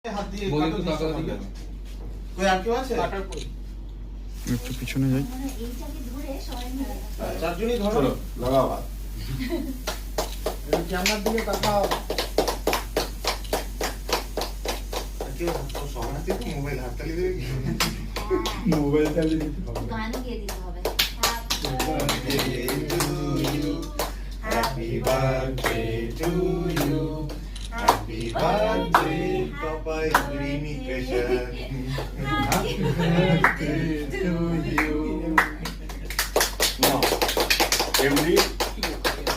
হাত দিয়ে কাটো টাকা দিকে কই আর কেউ আছে কাটার পর একটু পিছনে যাই এইটাকে ধরে সবাই মিলে চারজনই ধরো লাগাও হাত এই ক্যামেরার দিকে তাকাও কেউ সবার হাতে তো মোবাইল হাততালি দেবে কি মোবাইল চালিয়ে দিতে হবে গান গিয়ে দিতে হবে Happy birthday to you. Happy birthday, Papa Imitation. Happy birthday to you. No.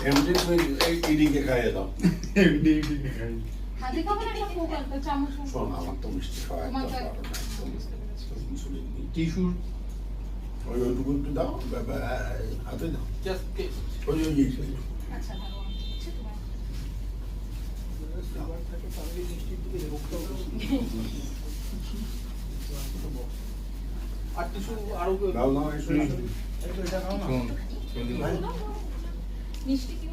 MD তুমি এই ইডিকে খাইয়ে দাও এমডি খাই হাতে খাবেন একটা ফোক একটা চামচ শোন আমার তো মিষ্টি খাওয়া একদম ভালো না ইনসুলিন টিস্যু ওইটুকু একটু দাও হাতে দাও জাস্ট ওই আচ্ছা ভালো আছে তোমার সুগারটাকে তাহলে মিষ্টির দিকে রোগটা আর কিছু আরো দাও দাও এই শুনি এটা নাও না মিষ্টি কি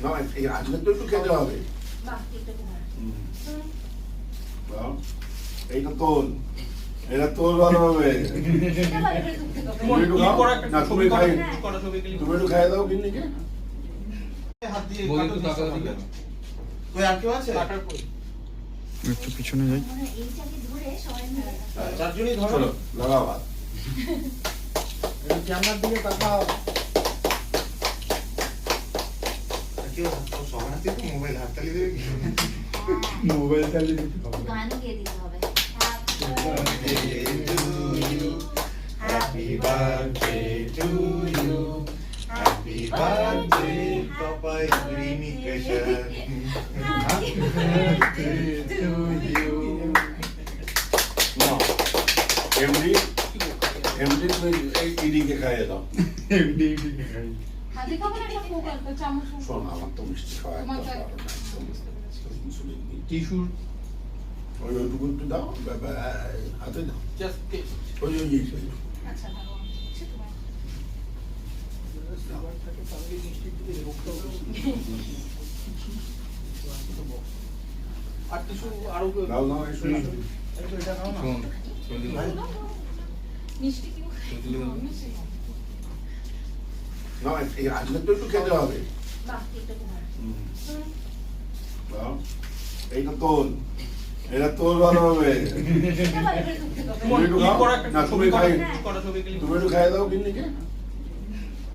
না এই আজকে তো একটু খেতে হবে বাহ একটু দাও এইটা তোল এটা তোল ভালো হবে এটা ভালো করে ধুতে হবে তুমি একটু খাও না তুমি খাই করা ছবি ক্লিক তুমি একটু খাইয়ে দাও কিন্নিকে হাত দিয়ে কাটো টাকা দিকে কই আর কেউ আছে কাটার পর একটু পিছনে যাই এইটাকে ধরে সবাই মিলে চারজনই ধরো চলো লাগাও হাত এই ক্যামেরার দিকে তাকাও কেউ সবার হাতে তো মোবাইল হাততালি দেবে কি মোবাইল চালিয়ে দিতে হবে গান গিয়ে দিতে হবে Happy birthday to you. Happy birthday, Papa Imitation. Happy birthday to you. No. MD তুমি এই ইডিকে খাইয়ে দাও এমডি খাই হাতে খাবেন একটা ফোক একটা চামচ শোন আমার তো মিষ্টি খাওয়া একদম ভালো না ইনসুলিন টিস্যু ওইটুকু একটু দাও হাতে দাও জাস্ট ওই আচ্ছা ভালো আছে তোমার সুগারটাকে তাহলে মিষ্টির দিকে রোগটা আর কিছু আরো দাও দাও এই শুনি এটা নাও না মিষ্টি কি না এই আজকে তো একটু খেতে হবে বাহ একটু দাও এইটা তোল এটা তোল ভালো হবে এটা ভালো করে ধুতে হবে তুমি একটু খাও না তুমি খাই করা ছবি ক্লিক তুমি একটু খাইয়ে দাও কিন্নিকে